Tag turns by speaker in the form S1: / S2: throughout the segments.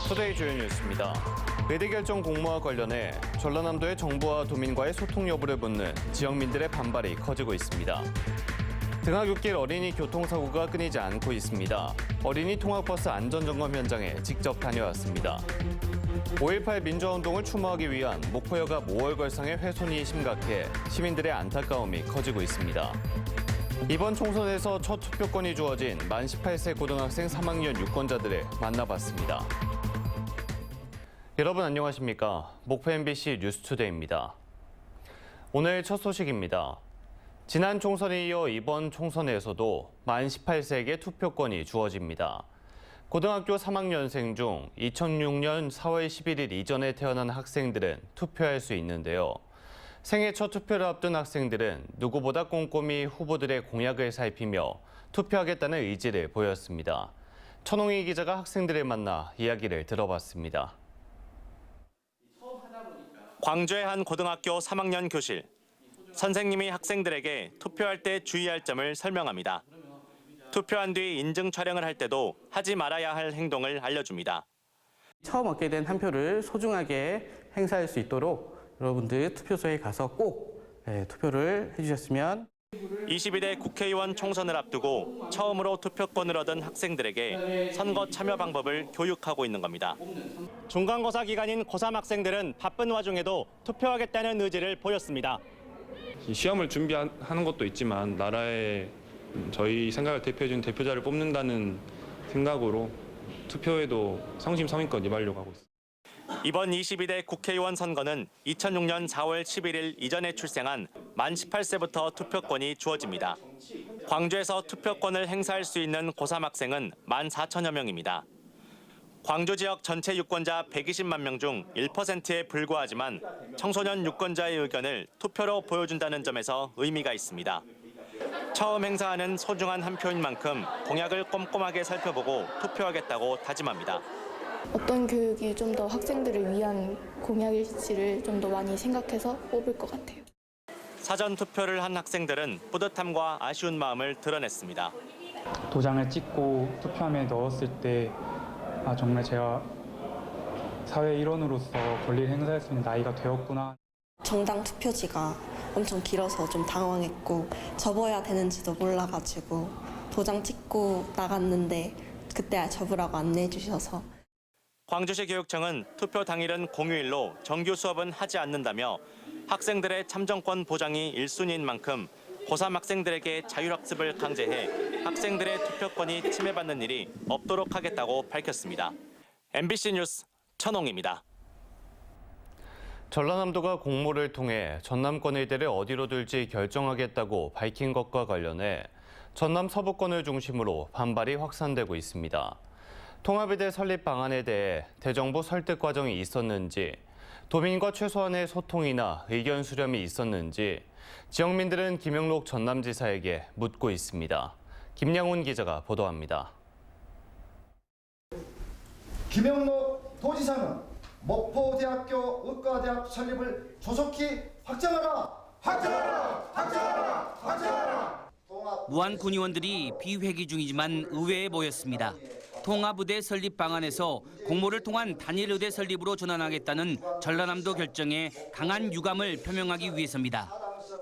S1: 투데이 주요 뉴스입니다. 의대결정 공모와 관련해 전라남도의 정부와 도민과의 소통 여부를 묻는 지역민들의 반발이 커지고 있습니다. 등하굣길 어린이 교통사고가 끊이지 않고 있습니다. 어린이 통학버스 안전점검 현장에 직접 다녀왔습니다. 5.18 민주화운동을 추모하기 위한 목포여가 모월걸상의 훼손이 심각해 시민들의 안타까움이 커지고 있습니다. 이번 총선에서 첫 투표권이 주어진 만 18세 고등학생 3학년 유권자들을 만나봤습니다. 여러분 안녕하십니까? 목포 MBC 뉴스투데이입니다. 오늘 첫 소식입니다. 지난 총선에 이어 이번 총선에서도 만 18세에게 투표권이 주어집니다. 고등학교 3학년생 중 2006년 4월 11일 이전에 태어난 학생들은 투표할 수 있는데요. 생애 첫 투표를 앞둔 학생들은 누구보다 꼼꼼히 후보들의 공약을 살피며 투표하겠다는 의지를 보였습니다. 천홍희 기자가 학생들을 만나 이야기를 들어봤습니다.
S2: 광주의 한 고등학교 3학년 교실. 선생님이 학생들에게 투표할 때 주의할 점을 설명합니다. 투표한 뒤 인증 촬영을 할 때도 하지 말아야 할 행동을 알려줍니다.
S3: 처음 얻게 된 한 표를 소중하게 행사할 수 있도록 여러분들 투표소에 가서 꼭 투표를 해주셨으면.
S2: 22대 국회의원 총선을 앞두고 처음으로 투표권을 얻은 학생들에게 선거 참여 방법을 교육하고 있는 겁니다. 중간고사 기간인 고3 학생들은 바쁜 와중에도 투표하겠다는 의지를 보였습니다.
S4: 시험을 준비하는 것도 있지만 나라의 저희 생각을 대표해준 대표자를 뽑는다는 생각으로 투표에도 성심성의껏 임하려고 하고 있습니다.
S2: 이번 22대 국회의원 선거는 2006년 4월 11일 이전에 출생한 만 18세부터 투표권이 주어집니다. 광주에서 투표권을 행사할 수 있는 고3 학생은 14,000여 명입니다. 광주 지역 전체 유권자 120만 명 중 1%에 불과하지만 청소년 유권자의 의견을 투표로 보여준다는 점에서 의미가 있습니다. 처음 행사하는 소중한 한 표인 만큼 공약을 꼼꼼하게 살펴보고 투표하겠다고 다짐합니다.
S5: 어떤 교육이 좀 더 학생들을 위한 공약일지를 좀 더 많이 생각해서 뽑을 것 같아요.
S2: 사전 투표를 한 학생들은 뿌듯함과 아쉬운 마음을 드러냈습니다.
S6: 도장을 찍고 투표함에 넣었을 때 정말 제가 사회 일원으로서 권리를 행사할 수 있는 나이가 되었구나.
S7: 정당 투표지가 엄청 길어서 좀 당황했고 접어야 되는지도 몰라가지고 도장 찍고 나갔는데 그때 접으라고 안내해 주셔서.
S2: 광주시 교육청은 투표 당일은 공휴일로 정규 수업은 하지 않는다며 학생들의 참정권 보장이 1순위인 만큼 고3 학생들에게 자율학습을 강제해 학생들의 투표권이 침해받는 일이 없도록 하겠다고 밝혔습니다. MBC 뉴스 천홍입니다.
S1: 전라남도가 공모를 통해 전남권 의대를 어디로 둘지 결정하겠다고 밝힌 것과 관련해 전남 서부권을 중심으로 반발이 확산되고 있습니다. 통합의대 설립 방안에 대해 대정부 설득 과정이 있었는지, 도민과 최소한의 소통이나 의견 수렴이 있었는지 지역민들은 김영록 전남지사에게 묻고 있습니다. 김양훈 기자가 보도합니다.
S8: 김영록 도지사는 목포대학교 의과대학 설립을 조속히 확정하라! 확정하라! 확정하라! 확정하라!
S9: 무한 군의원들이 비회기 중이지만 의회에 모였습니다. 통합의대 설립 방안에서 공모를 통한 단일 의대 설립으로 전환하겠다는 전라남도 결정에 강한 유감을 표명하기 위해서입니다.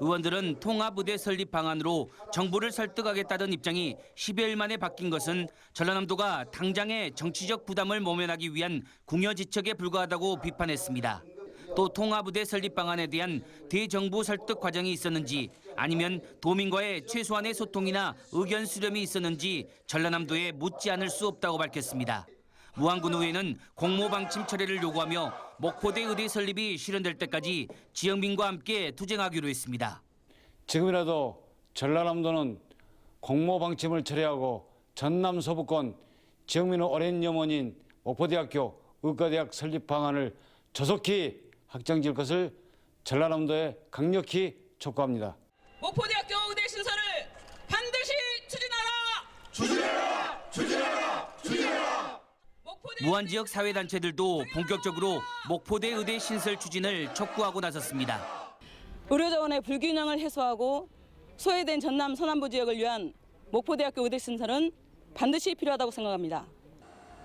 S9: 의원들은 통합의대 설립 방안으로 정부를 설득하겠다던 입장이 10여일 만에 바뀐 것은 전라남도가 당장의 정치적 부담을 모면하기 위한 궁여지책에 불과하다고 비판했습니다. 또 통합의대 설립 방안에 대한 대정부 설득 과정이 있었는지 아니면 도민과의 최소한의 소통이나 의견 수렴이 있었는지 전라남도에 묻지 않을 수 없다고 밝혔습니다. 무안군 의회는 공모 방침 철회를 요구하며 목포대 의대 설립이 실현될 때까지 지역민과 함께 투쟁하기로 했습니다.
S10: 지금이라도 전라남도는 공모 방침을 철회하고 전남 서부권 지역민의 오랜 염원인 목포대학교 의과대학 설립 방안을 조속히 확정질 것을 전라남도에 강력히 촉구합니다.
S11: 목포대학교 의대 신설을 반드시 추진하라!
S9: 무한지역 사회단체들도 본격적으로 목포대 의대 신설 추진을 촉구하고 나섰습니다.
S11: 의료자원의 불균형을 해소하고 소외된 전남 서남부 지역을 위한 목포대학교 의대 신설은 반드시 필요하다고 생각합니다.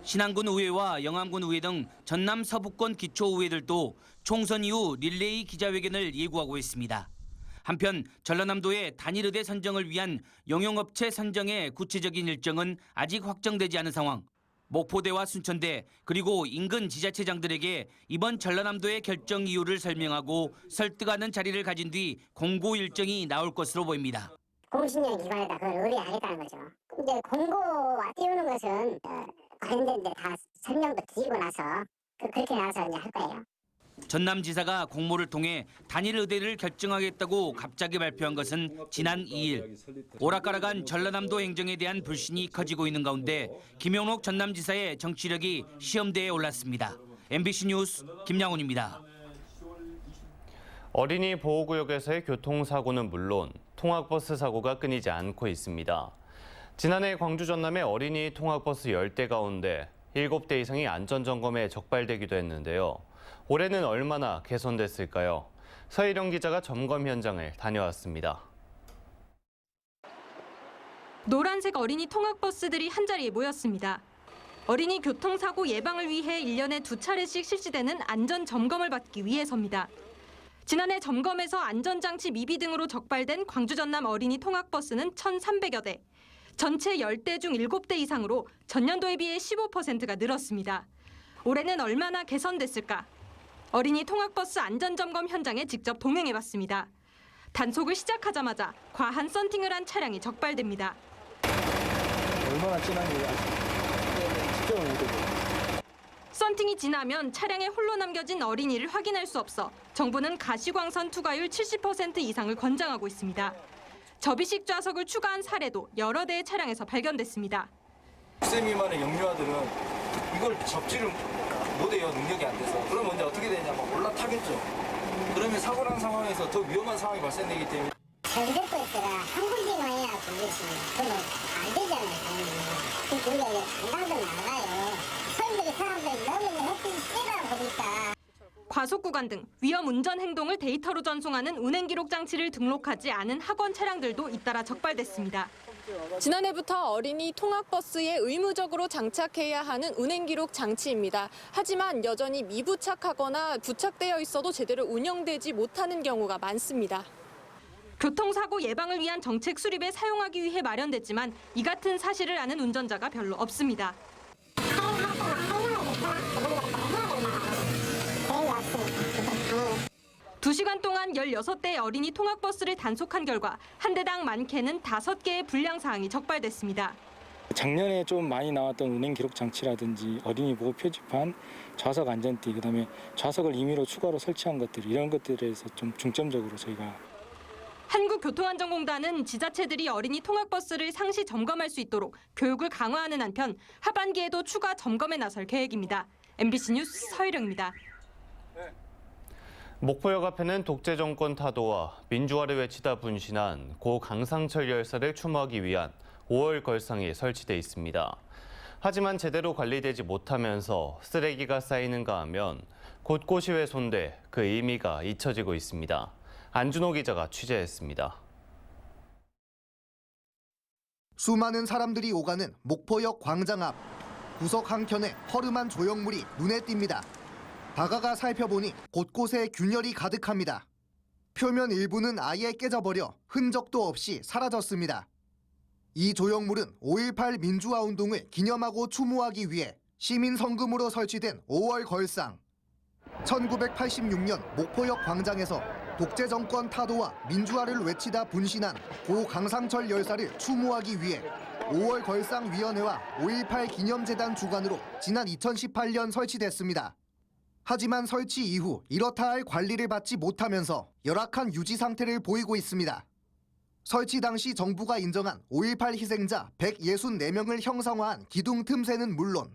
S9: 신안군 의회와 영암군 의회 등 전남 서부권 기초의회들도 총선 이후 릴레이 기자회견을 예고하고 있습니다. 한편 전라남도의 단일의대 선정을 위한 영용업체 선정의 구체적인 일정은 아직 확정되지 않은 상황. 목포대와 순천대 그리고 인근 지자체장들에게 이번 전라남도의 결정 이유를 설명하고 설득하는 자리를 가진 뒤 공고 일정이 나올 것으로 보입니다.
S12: 공신력 기관에다 그걸 의뢰하겠다는 거죠. 이제 공고와 띄우는 것은 관련된 데 다 설명도 드리고 나서 그렇게 나서 이제 할 거예요.
S9: 전남지사가 공모를 통해 단일 의대를 결정하겠다고 갑자기 발표한 것은 지난 2일. 오락가락한 전라남도 행정에 대한 불신이 커지고 있는 가운데 김용록 전남지사의 정치력이 시험대에 올랐습니다. MBC 뉴스 김양훈입니다.
S1: 어린이 보호구역에서의 교통사고는 물론 통학버스 사고가 끊이지 않고 있습니다. 지난해 광주 전남의 어린이 통학버스 10대 가운데 7대 이상이 안전점검에 적발되기도 했는데요. 올해는 얼마나 개선됐을까요? 서희령 기자가 점검 현장을 다녀왔습니다.
S13: 노란색 어린이 통학버스들이 한자리에 모였습니다. 어린이 교통사고 예방을 위해 1년에 2차례씩 실시되는 안전점검을 받기 위해서입니다. 지난해 점검에서 안전장치 미비 등으로 적발된 광주 전남 어린이 통학버스는 1,300여 대. 전체 10대 중 7대 이상으로 전년도에 비해 15%가 늘었습니다. 올해는 얼마나 개선됐을까? 어린이 통학버스 안전점검 현장에 직접 동행해봤습니다. 단속을 시작하자마자 과한 썬팅을 한 차량이 적발됩니다.
S6: 얼마나 진한지 측정을 못해요.
S13: 썬팅이 지나면 차량에 홀로 남겨진 어린이를 확인할 수 없어 정부는 가시광선 투과율 70% 이상을 권장하고 있습니다. 접이식 좌석을 추가한 사례도 여러 대의 차량에서 발견됐습니다.
S14: 6세 미만의 영유아들은 이걸 접지를 못해요. 능력이 안 돼서. 그러면 이제 어떻게 되냐면 올라타겠죠. 그러면 사고 난 상황에서 더 위험한 상황이 발생되기 때문에.
S12: 잘될 거였더라. 한 군데만 해야 되겠지. 그러면 안 되잖아요. 그러니까 우리가 이제 당당도 나가요. 서인들이 사람들이 너무 햇빛이 세다 보니까.
S13: 과속 구간 등 위험 운전 행동을 데이터로 전송하는 운행 기록 장치를 등록하지 않은 학원 차량들도 잇따라 적발됐습니다.
S15: 지난해부터 어린이 통학버스에 의무적으로 장착해야 하는 운행 기록 장치입니다. 하지만 여전히 미부착하거나 부착되어 있어도 제대로 운영되지 못하는 경우가 많습니다.
S13: 교통사고 예방을 위한 정책 수립에 사용하기 위해 마련됐지만 이 같은 사실을 아는 운전자가 별로 없습니다. 2시간 동안 16대의 어린이 통학버스를 단속한 결과 한 대당 많게는 5개의 불량 사항이 적발됐습니다.
S6: 작년에 좀 많이 나왔던 운행 기록 장치라든지 어린이 보호 표지판, 좌석 안전띠, 그다음에 좌석을 임의로 추가로 설치한 것들 이런 것들에 대해서 좀 중점적으로 저희가
S13: 한국교통안전공단은 지자체들이 어린이 통학버스를 상시 점검할 수 있도록 교육을 강화하는 한편 하반기에도 추가 점검에 나설 계획입니다. MBC 뉴스 서희령입니다.
S1: 목포역 앞에는 독재 정권 타도와 민주화를 외치다 분신한 고 강상철 열사를 추모하기 위한 5월 걸상이 설치돼 있습니다. 하지만 제대로 관리되지 못하면서 쓰레기가 쌓이는가 하면 곳곳이 훼손돼 그 의미가 잊혀지고 있습니다. 안준호 기자가 취재했습니다.
S8: 수많은 사람들이 오가는 목포역 광장 앞. 구석 한켠에 허름한 조형물이 눈에 띕니다. 다가가 살펴보니 곳곳에 균열이 가득합니다. 표면 일부는 아예 깨져버려 흔적도 없이 사라졌습니다. 이 조형물은 5.18 민주화 운동을 기념하고 추모하기 위해 시민 성금으로 설치된 5월 걸상. 1986년 목포역 광장에서 독재 정권 타도와 민주화를 외치다 분신한 고 강상철 열사를 추모하기 위해 5월 걸상위원회와 5.18 기념재단 주관으로 지난 2018년 설치됐습니다. 하지만 설치 이후 이렇다 할 관리를 받지 못하면서 열악한 유지 상태를 보이고 있습니다. 설치 당시 정부가 인정한 5.18 희생자 164명을 형상화한 기둥 틈새는 물론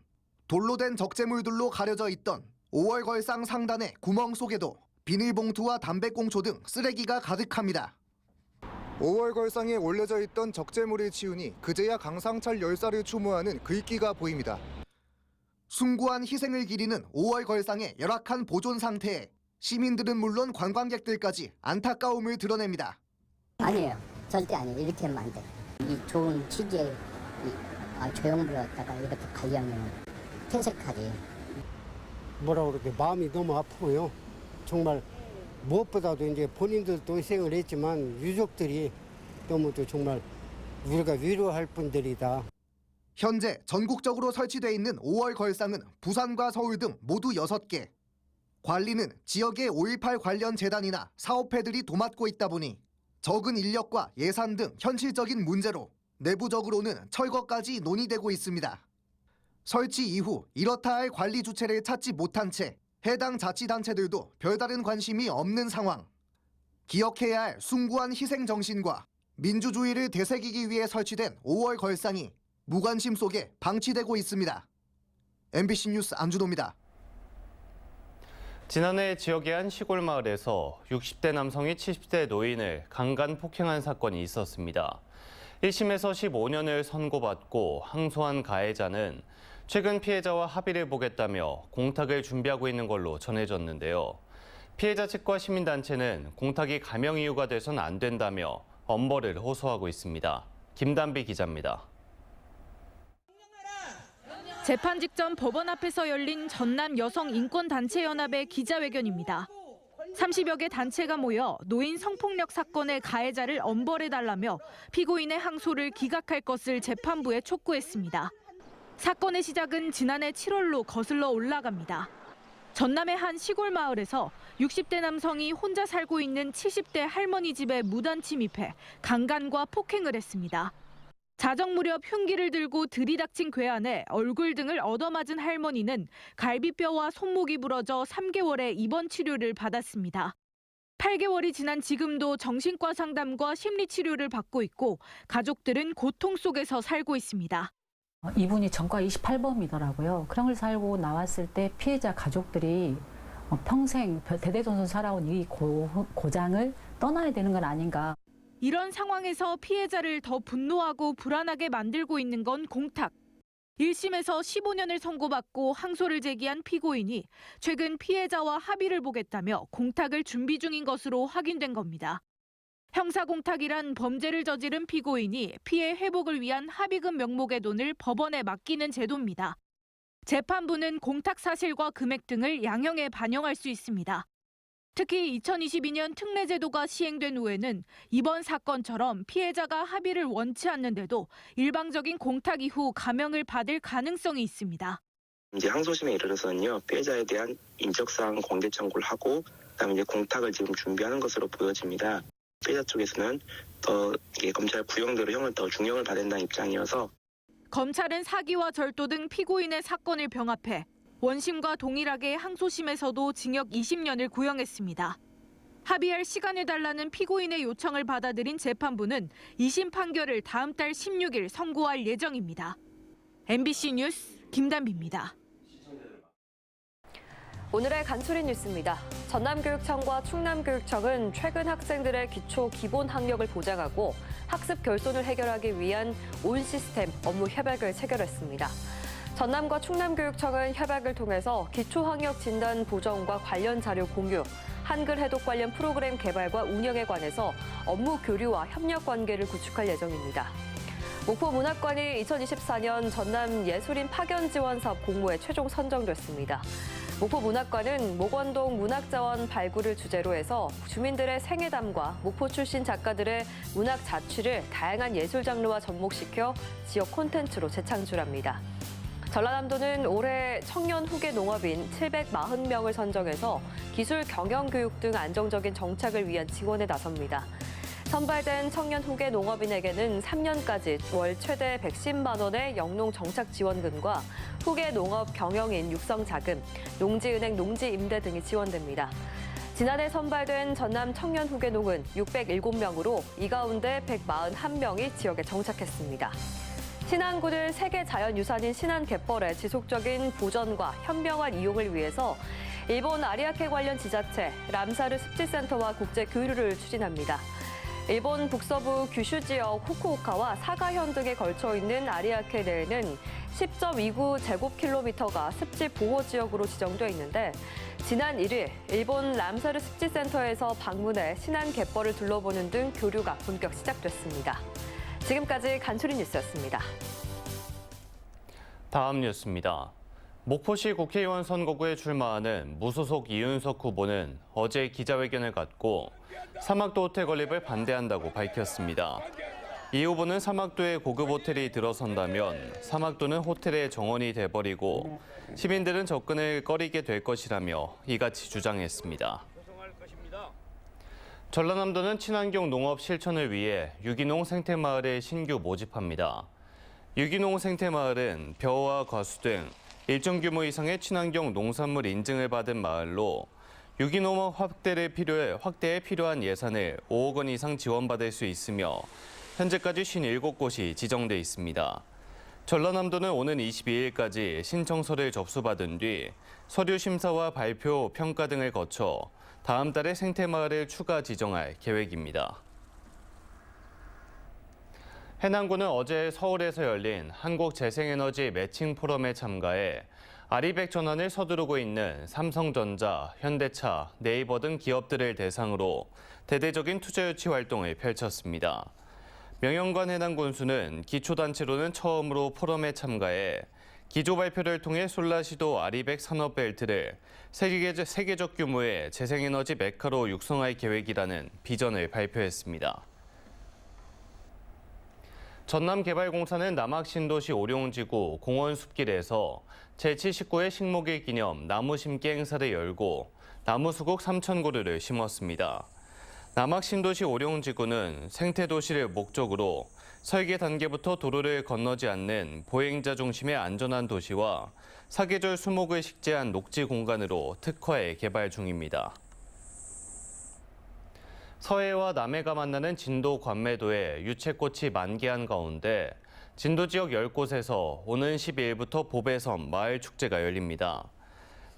S8: 돌로 된 적재물들로 가려져 있던 5월 걸상 상단의 구멍 속에도 비닐봉투와 담배꽁초 등 쓰레기가 가득합니다. 5월 걸상에 올려져 있던 적재물을 치우니 그제야 강상철 열사를 추모하는 글귀가 보입니다. 숭고한 희생을 기리는 5월 걸상의 열악한 보존 상태에 시민들은 물론 관광객들까지 안타까움을 드러냅니다.
S12: 아니에요. 절대 아니에요. 이렇게 하면 안 돼. 이 좋은 취지에 조형물에다가 이렇게 관리하면 퇴색하지.
S16: 뭐라 그럴게 마음이 너무 아프고요. 정말 무엇보다도 이제 본인들도 희생을 했지만 유족들이 너무도 정말 우리가 위로할 분들이다.
S8: 현재 전국적으로 설치돼 있는 5월 걸상은 부산과 서울 등 모두 6개. 관리는 지역의 5.18 관련 재단이나 사업회들이 도맡고 있다 보니 적은 인력과 예산 등 현실적인 문제로 내부적으로는 철거까지 논의되고 있습니다. 설치 이후 이렇다 할 관리 주체를 찾지 못한 채 해당 자치단체들도 별다른 관심이 없는 상황. 기억해야 할 숭고한 희생 정신과 민주주의를 되새기기 위해 설치된 5월 걸상이 무관심 속에 방치되고 있습니다. MBC 뉴스 안준호입니다.
S1: 지난해 지역의 한 시골 마을에서 60대 남성이 70대 노인을 강간 폭행한 사건이 있었습니다. 1심에서 15년을 선고받고 항소한 가해자는 최근 피해자와 합의를 보겠다며 공탁을 준비하고 있는 걸로 전해졌는데요. 피해자 측과 시민단체는 공탁이 감형 이유가 돼선 안 된다며 엄벌을 호소하고 있습니다. 김단비 기자입니다.
S17: 재판 직전 법원 앞에서 열린 전남 여성인권단체연합의 기자회견입니다. 30여 개 단체가 모여 노인 성폭력 사건의 가해자를 엄벌해달라며 피고인의 항소를 기각할 것을 재판부에 촉구했습니다. 사건의 시작은 지난해 7월로 거슬러 올라갑니다. 전남의 한 시골 마을에서 60대 남성이 혼자 살고 있는 70대 할머니 집에 무단 침입해 강간과 폭행을 했습니다. 자정 무렵 흉기를 들고 들이닥친 괴한에 얼굴 등을 얻어맞은 할머니는 갈비뼈와 손목이 부러져 3개월의 입원 치료를 받았습니다. 8개월이 지난 지금도 정신과 상담과 심리 치료를 받고 있고 가족들은 고통 속에서 살고 있습니다.
S18: 이분이 전과 28범이더라고요. 그런 걸 살고 나왔을 때 피해자 가족들이 평생 대대손손 살아온 이 고장을 떠나야 되는 건 아닌가.
S17: 이런 상황에서 피해자를 더 분노하고 불안하게 만들고 있는 건 공탁. 1심에서 15년을 선고받고 항소를 제기한 피고인이 최근 피해자와 합의를 보겠다며 공탁을 준비 중인 것으로 확인된 겁니다. 형사공탁이란 범죄를 저지른 피고인이 피해 회복을 위한 합의금 명목의 돈을 법원에 맡기는 제도입니다. 재판부는 공탁 사실과 금액 등을 양형에 반영할 수 있습니다. 특히 2022년 특례제도가 시행된 후에는 이번 사건처럼 피해자가 합의를 원치 않는데도 일방적인 공탁 이후 감형을 받을 가능성이 있습니다.
S19: 이제 항소심에 이르러서는요, 피해자에 대한 인적사항 공개 청구를 하고 그다음에 이제 공탁을 지금 준비하는 것으로 보여집니다. 피해자 쪽에서는 더 검찰 구형대로 형을 더 중형을 받는다는 입장이어서
S17: 검찰은 사기와 절도 등 피고인의 사건을 병합해 원심과 동일하게 항소심에서도 징역 20년을 구형했습니다. 합의할 시간을 달라는 피고인의 요청을 받아들인 재판부는 2심 판결을 다음 달 16일 선고할 예정입니다. MBC 뉴스 김단비입니다.
S20: 오늘의 간추린 뉴스입니다. 전남교육청과 충남교육청은 최근 학생들의 기초 기본 학력을 보장하고 학습 결손을 해결하기 위한 온 시스템 업무 협약을 체결했습니다. 전남과 충남교육청은 협약을 통해서 기초학력 진단 보정과 관련 자료 공유, 한글 해독 관련 프로그램 개발과 운영에 관해서 업무 교류와 협력 관계를 구축할 예정입니다. 목포문학관이 2024년 전남 예술인 파견 지원 사업 공모에 최종 선정됐습니다. 목포문학관은 목원동 문학자원 발굴을 주제로 해서 주민들의 생애담과 목포 출신 작가들의 문학 자취를 다양한 예술 장르와 접목시켜 지역 콘텐츠로 재창출합니다. 전라남도는 올해 청년 후계 농업인 740명을 선정해서 기술 경영 교육 등 안정적인 정착을 위한 지원에 나섭니다. 선발된 청년 후계 농업인에게는 3년까지 월 최대 110만 원의 영농 정착 지원금과 후계 농업 경영인 육성 자금, 농지은행 농지 임대 등이 지원됩니다. 지난해 선발된 전남 청년 후계 농은 607명으로 이 가운데 141명이 지역에 정착했습니다. 신안군은 세계 자연유산인 신안갯벌의 지속적인 보전과 현명한 이용을 위해서 일본 아리아케 관련 지자체 람사르 습지센터와 국제 교류를 추진합니다. 일본 북서부 규슈 지역 후쿠오카와 사가현 등에 걸쳐 있는 아리아케 내에는 10.29 제곱킬로미터가 습지 보호 지역으로 지정돼 있는데 지난 1일 일본 람사르 습지센터에서 방문해 신안 갯벌을 둘러보는 등 교류가 본격 시작됐습니다. 지금까지 간추린 뉴스였습니다.
S1: 다음 뉴스입니다. 목포시 국회의원 선거구에 출마하는 무소속 이윤석 후보는 어제 기자회견을 갖고 사막도 호텔 건립을 반대한다고 밝혔습니다. 이 후보는 사막도에 고급 호텔이 들어선다면 사막도는 호텔의 정원이 돼버리고 시민들은 접근을 꺼리게 될 것이라며 이같이 주장했습니다. 전라남도는 친환경 농업 실천을 위해 유기농 생태마을을 신규 모집합니다. 유기농 생태마을은 벼와 과수 등 일정 규모 이상의 친환경 농산물 인증을 받은 마을로 유기농업 확대에 필요한 예산을 5억 원 이상 지원받을 수 있으며 현재까지 57곳이 지정돼 있습니다. 전라남도는 오는 22일까지 신청서를 접수받은 뒤 서류 심사와 발표, 평가 등을 거쳐 다음 달에 생태마을을 추가 지정할 계획입니다. 해남군은 어제 서울에서 열린 한국재생에너지 매칭 포럼에 참가해 아리백 전환을 서두르고 있는 삼성전자, 현대차, 네이버 등 기업들을 대상으로 대대적인 투자 유치 활동을 펼쳤습니다. 명영관 해남군수는 기초단체로는 처음으로 포럼에 참가해 기조 발표를 통해 솔라시도 아리백 산업벨트를 세계적 규모의 재생에너지 메카로 육성할 계획이라는 비전을 발표했습니다. 전남개발공사는 남학신도시 오룡지구 공원숲길에서 제79회 식목일 기념 나무 심기 행사를 열고 나무 수국 3,000그루를 심었습니다. 남학신도시 오룡지구는 생태도시를 목적으로 설계 단계부터 도로를 건너지 않는 보행자 중심의 안전한 도시와 사계절 수목을 식재한 녹지 공간으로 특화해 개발 중입니다. 서해와 남해가 만나는 진도 관매도에 유채꽃이 만개한 가운데 진도 지역 10곳에서 오는 12일부터 보배섬 마을 축제가 열립니다.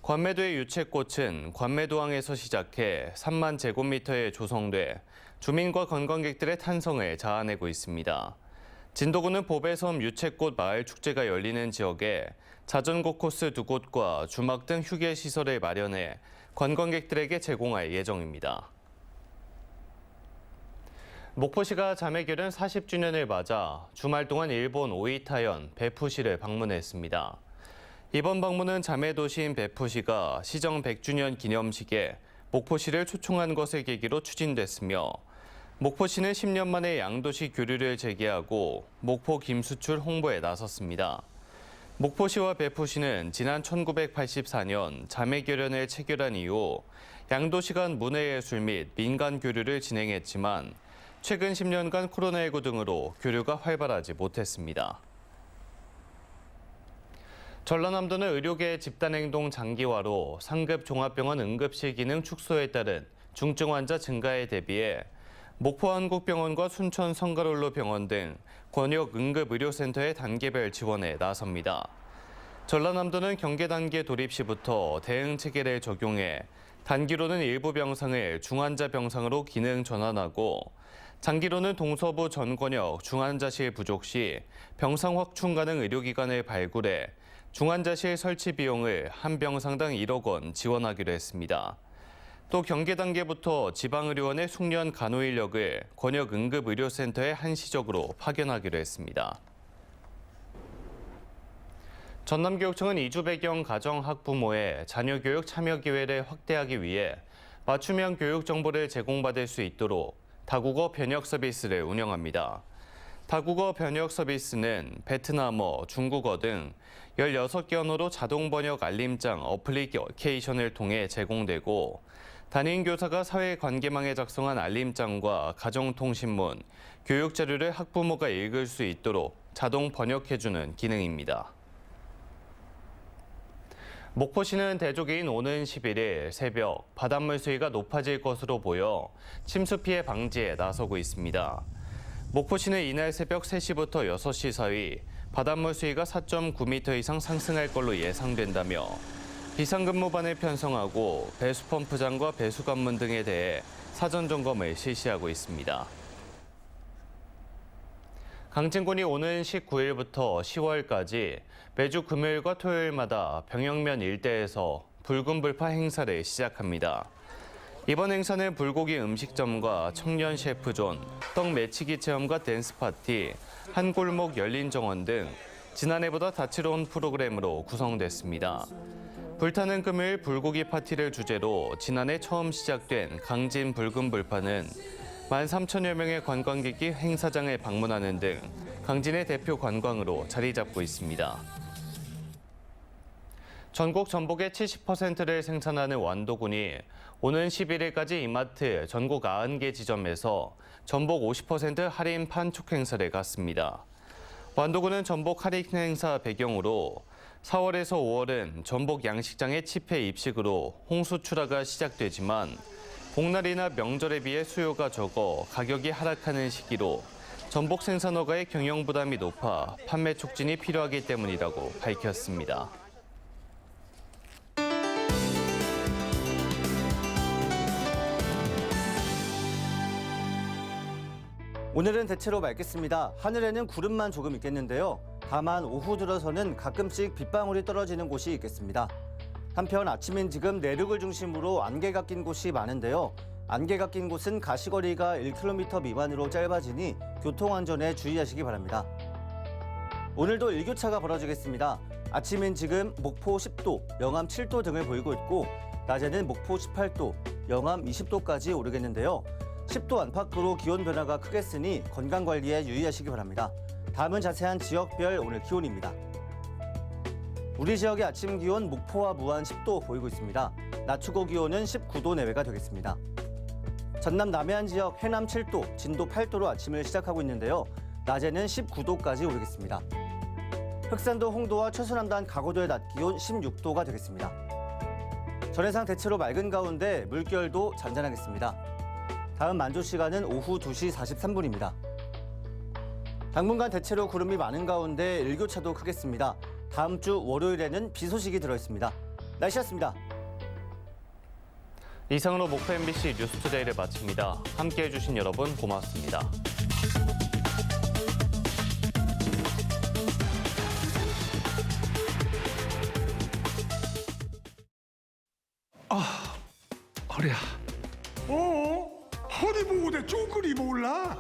S1: 관매도의 유채꽃은 관매도항에서 시작해 3만 제곱미터에 조성돼 주민과 관광객들의 탄성을 자아내고 있습니다. 진도구는 보배섬 유채꽃 마을 축제가 열리는 지역에 자전거 코스 2곳과 주막 등 휴게 시설을 마련해 관광객들에게 제공할 예정입니다. 목포시가 자매결연 40주년을 맞아 주말 동안 일본 오이타현, 베푸시를 방문했습니다. 이번 방문은 자매도시인 베푸시가 시정 100주년 기념식에 목포시를 초청한 것을 계기로 추진됐으며 목포시는 10년 만에 양도시 교류를 재개하고 목포 김수출 홍보에 나섰습니다. 목포시와 베푸시는 지난 1984년 자매결연을 체결한 이후 양도시 간 문화예술 및 민간 교류를 진행했지만 최근 10년간 코로나19 등으로 교류가 활발하지 못했습니다. 전라남도는 의료계의 집단행동 장기화로 상급 종합병원 응급실 기능 축소에 따른 중증 환자 증가에 대비해 목포한국병원과 순천 성가롤로 병원 등 권역 응급의료센터의 단계별 지원에 나섭니다. 전라남도는 경계 단계 돌입 시부터 대응 체계를 적용해 단기로는 일부 병상을 중환자 병상으로 기능 전환하고 장기로는 동서부 전 권역 중환자실 부족 시 병상 확충 가능 의료기관을 발굴해 중환자실 설치 비용을 한 병상당 1억 원 지원하기로 했습니다. 또 경계 단계부터 지방의료원의 숙련 간호 인력을 권역 응급의료센터에 한시적으로 파견하기로 했습니다. 전남교육청은 이주 배경 가정 학부모의 자녀 교육 참여 기회를 확대하기 위해 맞춤형 교육 정보를 제공받을 수 있도록 다국어 번역 서비스를 운영합니다. 다국어 번역 서비스는 베트남어, 중국어 등 16개 언어로 자동 번역 알림장 어플리케이션을 통해 제공되고 담임 교사가 사회관계망에 작성한 알림장과 가정통신문, 교육 자료를 학부모가 읽을 수 있도록 자동 번역해주는 기능입니다. 목포시는 대조기인 오는 11일 새벽 바닷물 수위가 높아질 것으로 보여 침수 피해 방지에 나서고 있습니다. 목포시는 이날 새벽 3시부터 6시 사이 바닷물 수위가 4.9m 이상 상승할 걸로 예상된다며 비상근무반을 편성하고 배수펌프장과 배수관문 등에 대해 사전 점검을 실시하고 있습니다. 강진군이 오는 19일부터 10월까지 매주 금요일과 토요일마다 병영면 일대에서 붉은 불파 행사를 시작합니다. 이번 행사는 불고기 음식점과 청년 셰프존, 떡 매치기 체험과 댄스 파티, 한 골목 열린 정원 등 지난해보다 다채로운 프로그램으로 구성됐습니다. 불타는 금요일 불고기 파티를 주제로 지난해 처음 시작된 강진 붉은 불파는 13,000여 명의 관광객이 행사장을 방문하는 등 강진의 대표 관광으로 자리 잡고 있습니다. 전국 전복의 70%를 생산하는 완도군이 오는 11일까지 이마트 전국 90개 지점에서 전복 50% 할인 판촉 행사를 갖습니다. 완도군은 전복 할인 행사 배경으로 4월에서 5월은 전복 양식장의 치패 입식으로 홍수 출하가 시작되지만 복날이나 명절에 비해 수요가 적어 가격이 하락하는 시기로 전복 생산업가의 경영 부담이 높아 판매 촉진이 필요하기 때문이라고 밝혔습니다.
S21: 오늘은 대체로 맑겠습니다. 하늘에는 구름만 조금 있겠는데요. 다만 오후 들어서는 가끔씩 빗방울이 떨어지는 곳이 있겠습니다. 한편 아침엔 지금 내륙을 중심으로 안개가 낀 곳이 많은데요. 안개가 낀 곳은 가시거리가 1km 미만으로 짧아지니 교통안전에 주의하시기 바랍니다. 오늘도 일교차가 벌어지겠습니다. 아침엔 지금 목포 10도, 영암 7도 등을 보이고 있고 낮에는 목포 18도, 영암 20도까지 오르겠는데요. 10도 안팎으로 기온 변화가 크겠으니 건강관리에 유의하시기 바랍니다. 다음은 자세한 지역별 오늘 기온입니다. 우리 지역의 아침 기온 목포와 무안 10도 보이고 있습니다. 낮 최고 기온은 19도 내외가 되겠습니다. 전남 남해안 지역 해남 7도, 진도 8도로 아침을 시작하고 있는데요. 낮에는 19도까지 오르겠습니다. 흑산도 홍도와 최소남단 가고도의 낮 기온 16도가 되겠습니다. 전해상 대체로 맑은 가운데 물결도 잔잔하겠습니다. 다음 만조 시간은 오후 2시 43분입니다. 당분간 대체로 구름이 많은 가운데 일교차도 크겠습니다. 다음 주 월요일에는 비 소식이 들어있습니다. 날씨였습니다.
S1: 이상으로 목포 MBC 뉴스투데이를 마칩니다. 함께해 주신 여러분 고맙습니다.
S22: 허리야. 허리 보호대 쪼그리 몰라?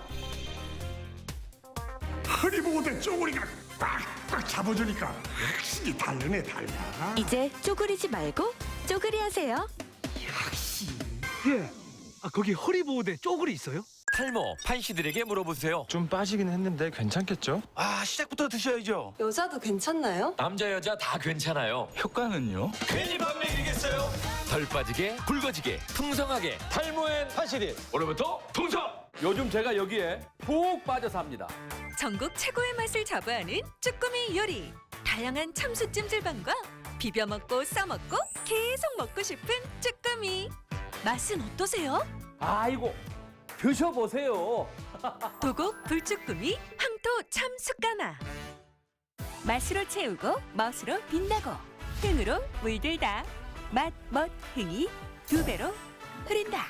S22: 허리 보호대 쪼그리가 꽉꽉 잡아주니까 확실히 다르네 달라.
S23: 이제 쪼그리지 말고 쪼그리 하세요.
S22: 예. 거기 허리 보호대 쪼그리 있어요?
S24: 탈모 판시들에게 물어보세요.
S22: 좀 빠지긴 했는데 괜찮겠죠?
S24: 시작부터 드셔야죠.
S23: 여자도 괜찮나요?
S24: 남자 여자 다 괜찮아요.
S22: 효과는요?
S24: 괜히 반맥이겠어요. 덜 빠지게 굵어지게 풍성하게 탈모엔 판시딜. 오늘부터 통성. 요즘 제가 여기에 푹 빠져서 합니다.
S23: 전국 최고의 맛을 자부하는 쭈꾸미 요리. 다양한 참수 찜질방과 비벼 먹고 싸 먹고 계속 먹고 싶은 쭈꾸미. 맛은 어떠세요?
S24: 아이고 드셔보세요.
S23: 도곡 불쭈꾸미 황토 참 숯가나. 맛으로 채우고 멋으로 빛나고 흥으로 물들다. 맛, 멋, 흥이 두 배로 흐른다.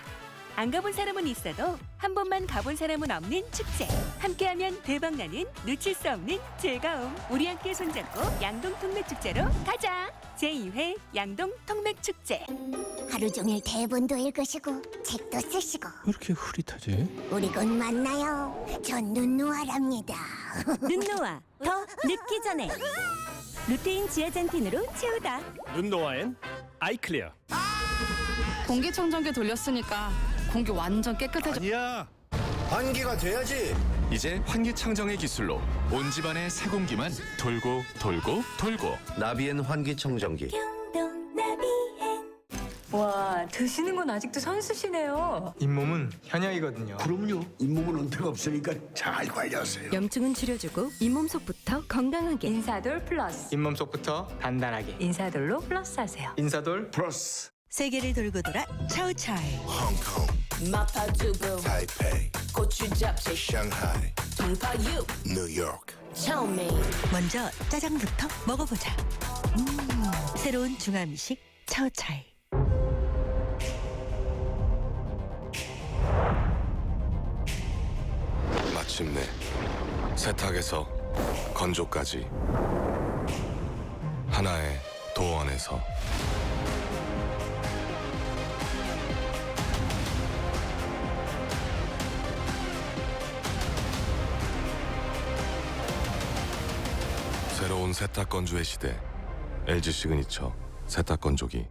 S23: 안 가본 사람은 있어도 한 번만 가본 사람은 없는 축제. 함께하면 대박나는 놓칠 수 없는 즐거움. 우리 함께 손잡고 양동 통맥축제로 가자. 제2회 양동 통맥축제.
S12: 하루 종일 대본도 읽으시고 책도 쓰시고
S22: 왜 이렇게 흐릿하지?
S12: 우리 곧 만나요. 전 눈노아랍니다.
S23: 눈노아 더 늦기 전에 루테인 지아잔틴으로 채우다.
S25: 눈노아엔 아이클리어.
S26: 공기청정기 돌렸으니까 공기 완전 깨끗해져.
S22: 아니야.
S27: 환기가 돼야지.
S28: 이제 환기청정의 기술로 온 집안의 새 공기만 돌고 돌고 돌고.
S27: 나비엔 환기청정기.
S23: 와, 드시는 건 아직도 선수시네요.
S22: 잇몸은 현약이거든요.
S27: 그럼요. 잇몸은 은퇴가 없으니까 잘 관리하세요.
S23: 염증은 줄여주고 잇몸속부터 건강하게. 인사돌 플러스.
S22: 잇몸 속부터 단단하게.
S23: 인사돌로 플러스 하세요.
S22: 인사돌 플러스.
S23: 세계를 돌고 돌아 차오차이.
S27: 홍콩,
S23: 마파두부.
S27: 타이페이,
S23: 고추 잡채.
S27: 상하이,
S23: 동파육.
S27: 뉴욕.
S23: 먼저 짜장부터 먹어보자. 새로운 중화미식 차오차이.
S2: 마침내 세탁에서 건조까지 하나의 도원에서 새로운 세탁건조의 시대 LG 시그니처 세탁건조기